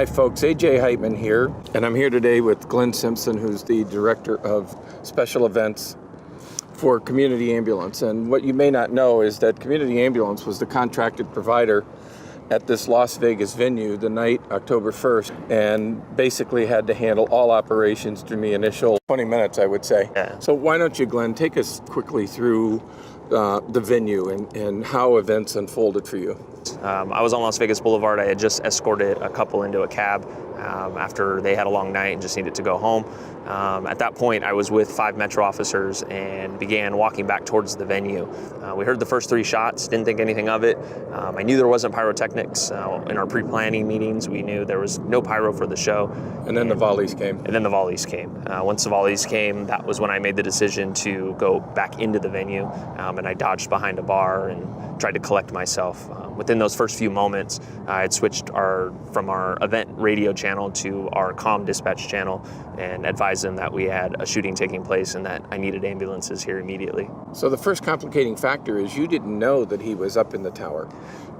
Hi folks, AJ Heitman here, and I'm here today with Glen Simpson, who's the Director of Special Events for Community Ambulance. And what you may not know is that Community Ambulance was the contracted provider at this Las Vegas venue the night October 1st, and basically had to handle all operations during the initial 20 minutes, I would say. Yeah. So why don't you, Glenn, take us quickly through the venue and how events unfolded for you. I was on Las Vegas Boulevard. I had just escorted a couple into a cab after they had a long night and just needed to go home. At that point, I was with 5 Metro officers and began walking back towards the venue. We heard the first 3 shots, didn't think anything of it. I knew there wasn't pyrotechnics. In our pre-planning meetings, we knew there was no pyro for the show. And then the volleys came. And then the volleys came. Once the volleys came, that was when I made the decision to go back into the venue, and I dodged behind a bar and tried to collect myself. Within those first few moments, I had switched from our event radio channel to our comm dispatch channel and advised them that we had a shooting taking place and that I needed ambulances here immediately. So the first complicating factor is you didn't know that he was up in the tower.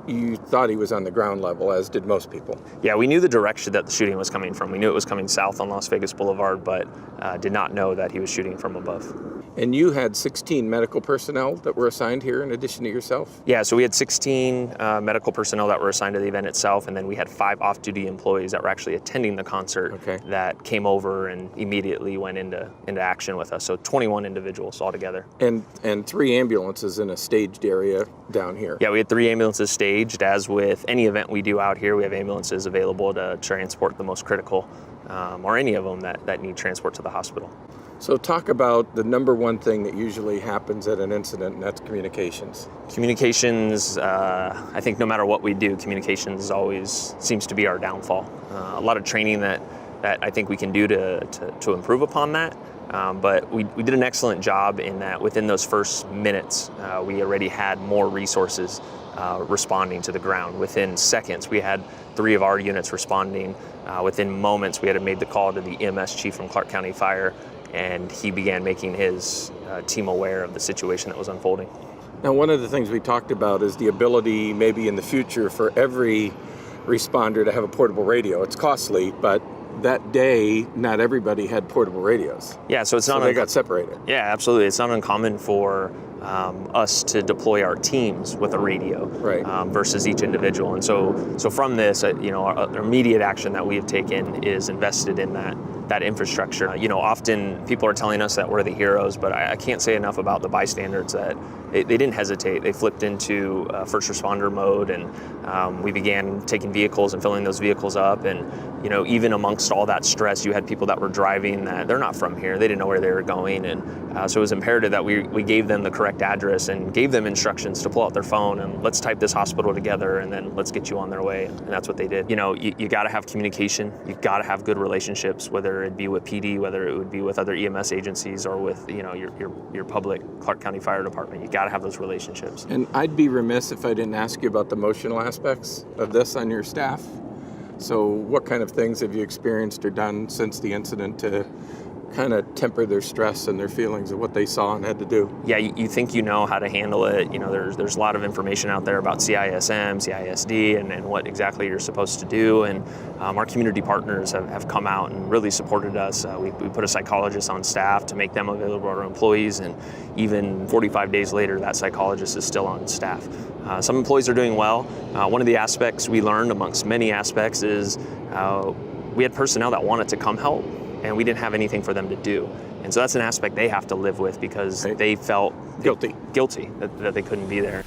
You thought he was on the ground level, as did most people. Yeah, we knew the direction that the shooting was coming from. We knew it was coming south on Las Vegas Boulevard, but did not know that he was shooting from above. And you had 16 medical personnel that were assigned here in addition to yourself? Yeah, so we had 16 medical personnel that were assigned to the event itself, and then we had 5 off-duty employees that were actually attending the concert that came over and immediately went into action with us. So 21 individuals altogether. And 3 ambulances in a staged area down here. Yeah, we had 3 ambulances staged. As with any event we do out here, we have ambulances available to transport the most critical, or any of them that need transport to the hospital. So talk about the number one thing that usually happens at an incident, and that's communications. Communications, I think no matter what we do, communications always seems to be our downfall. A lot of training that I think we can do to improve upon that. But we did an excellent job in that within those first minutes, we already had more resources responding to the ground. Within seconds, we had 3 of our units responding. Within moments, we had made the call to the EMS chief from Clark County Fire, and he began making his team aware of the situation that was unfolding. Now, one of the things we talked about is the ability maybe in the future for every responder to have a portable radio. It's costly, but that day, not everybody had portable radios. Yeah, so they got separated. Yeah, absolutely. It's not uncommon for us to deploy our teams with a radio, versus each individual. And so from this, our immediate action that we have taken is invested in that infrastructure. Often people are telling us that we're the heroes, but I can't say enough about the bystanders that they didn't hesitate. They flipped into first responder mode, and we began taking vehicles and filling those vehicles up. And even amongst all that stress, you had people that were driving that they're not from here. They didn't know where they were going, and so it was imperative that we gave them the correct address and gave them instructions to pull out their phone and let's type this hospital together and then let's get you on their way. And that's what they did. You got to have communication. You got to have good relationships, whether it be with PD, whether it would be with other EMS agencies or with your public Clark County Fire Department. You got to have those relationships. And I'd be remiss if I didn't ask you about the emotional aspects of this on your staff. So what kind of things have you experienced or done since the incident to kind of temper their stress and their feelings of what they saw and had to do? Yeah, you think you know how to handle it. There's a lot of information out there about CISM, CISD, and what exactly you're supposed to do. And our community partners have come out and really supported us. We put a psychologist on staff to make them available to our employees. And even 45 days later, that psychologist is still on staff. Some employees are doing well. One of the aspects we learned amongst many aspects is we had personnel that wanted to come help, and we didn't have anything for them to do. And so that's an aspect they have to live with because they felt guilty that they couldn't be there.